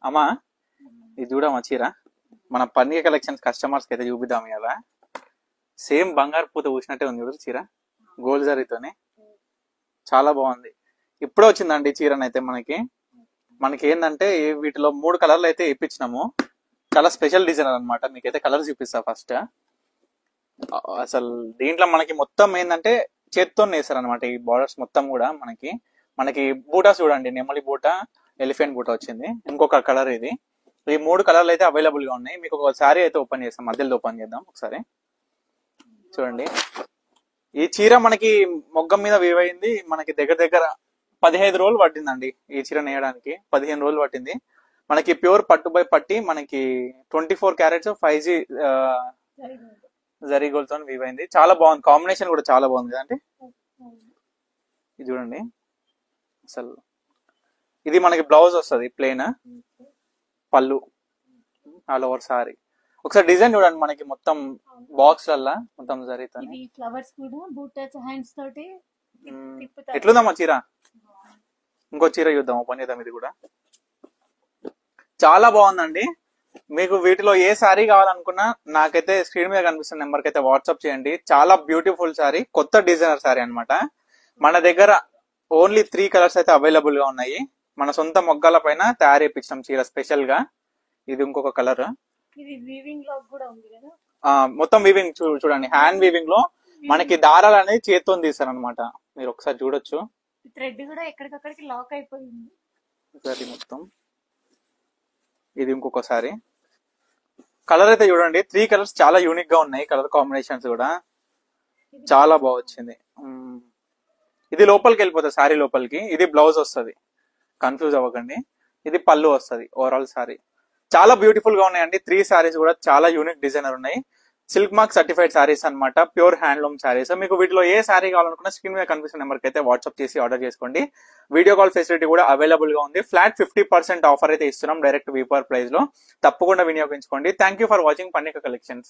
అమ్మా ఇది చూడమ్మా చీర మన పన్నీర్ కలెక్షన్స్ కస్టమర్స్ కి అయితే చూపిద్దాం కదా. సేమ్ బంగారు పూత పూసినట్టే ఉంది చూడు చీర, గోల్డ్ జరీతోనే చాలా బాగుంది. ఇప్పుడే వచ్చిందండి చీరనైతే మనకి ఏంటంటే వీటిలో 3 కలర్లు అయితే ఇప్పించినాము. చాలా స్పెషల్ డిజైన్ అనమాట. మీకైతే కలర్స్ చూపిస్తా ఫస్ట్. అసలు దీంట్లో మనకి మొత్తం ఏంటంటే చేత్తో వేస్తారు అనమాట. ఈ బార్డర్స్ మొత్తం కూడా మనకి బూటా చూడండి, నెమలి బూటా, ఎలిఫెంట్ బూటా వచ్చింది. ఇంకొక కలర్ ఇది. ఈ 3 కలర్లు అయితే అవైలబుల్ గా ఉన్నాయి. మీకు ఒక శారీ అయితే ఓపెన్ చేస్తాం, మధ్యలో ఓపెన్ చేద్దాం ఒకసారి చూడండి. ఈ చీర మనకి మొగ్గం మీద వీవైంది. మనకి దగ్గర 15 రోజులు పట్టిందండి ఈ చీర నేయడానికి. 15 రోజులు పట్టింది. మనకి ప్యూర్ పట్టు బై పట్టి మనకి 24 క్యారెట్స్ 5G జరీ గోల్డ్ తో వీవైంది. చాలా బాగుంది, కాంబినేషన్ కూడా చాలా బాగుంది కదండి. ఇది చూడండి అసలు. ఇది మనకి బ్లౌజ్ వస్తుంది ప్లెయిన్, పళ్ళు ఆల్ ఓవర్ సారీ. ఒకసారి డిజైన్ చూడండి, మనకి మొత్తం బాక్స్ లల్లా మొత్తం జరీతో ఫ్లవర్స్ కూడా బూటాస్ హ్యాండ్స్ తోటి ఎట్లుందమ్మా చీర. ఇంకో చీర చూద్దాం, ఓపెన్ చేద్దాం. ఇది కూడా చాలా బాగుందండి. మీకు వీటిలో ఏ శారీ కావాలనుకున్నా నాకైతే స్క్రీన్ మీద కనిపిస్తున్న నెంబర్ కి అయితే వాట్సాప్ చేయండి. చాలా బ్యూటిఫుల్ శారీ, కొత్త డిజైనర్ శారీ అనమాట. మన దగ్గర ఓన్లీ 3 కలర్స్ అయితే అవైలబుల్ గా ఉన్నాయి. మన సొంత మొగ్గాల పైన తయారు చేయించాం చీర స్పెషల్ గా. ఇది ఇంకొక కలర్. మొత్తం వీవింగ్ చూడండి, హ్యాండ్ వీవింగ్ లో మనకి దారాలు అనేది చేత్తో తీస్తారు అనమాట. మీరు ఒకసారి చూడొచ్చు. థ్రెడ్ కూడా ఎక్కడికక్కడికి లాక్ అయిపోయింది మొత్తం. ఇది ఇంకొకసారి కలర్ అయితే చూడండి. 3 కలర్స్ చాలా యూనిక్ గా ఉన్నాయి. కలర్ కాంబినేషన్స్ కూడా చాలా బాగా వచ్చింది. ఇది లోపలికి వెళ్ళిపోతుంది శారీ లోపలికి. ఇది బ్లౌజ్ వస్తుంది, కన్ఫ్యూజ్ అవ్వకండి. ఇది పళ్ళు వస్తుంది ఓవరాల్ శారీ. చాలా బ్యూటిఫుల్ గా ఉన్నాయండి. 3 శారీస్ కూడా చాలా యూనిక్ డిజైనర్ ఉన్నాయి. సిల్క్ మార్క్ సర్టిఫైడ్ శారీస్ అనమాట, ప్యూర్ హ్యాండ్లూమ్ శారీస్. మీకు వీటిలో ఏ శారీ కావాలనుకున్నా స్క్రీన్ మీద కనిపిస్తున్న నెంబర్కి అయితే వాట్సాప్ చేసి ఆర్డర్ చేసుకోండి. వీడియో కాల్ ఫెసిలిటీ కూడా అవైలబుల్ గా ఉంది. ఫ్లాట్ 50% ఆఫర్ అయితే ఇస్తున్నాం డైరెక్ట్ వీపర్ ప్రైస్ లో. తప్పకుండా వినియోగించుకోండి. Thank you for watching Pannika collections.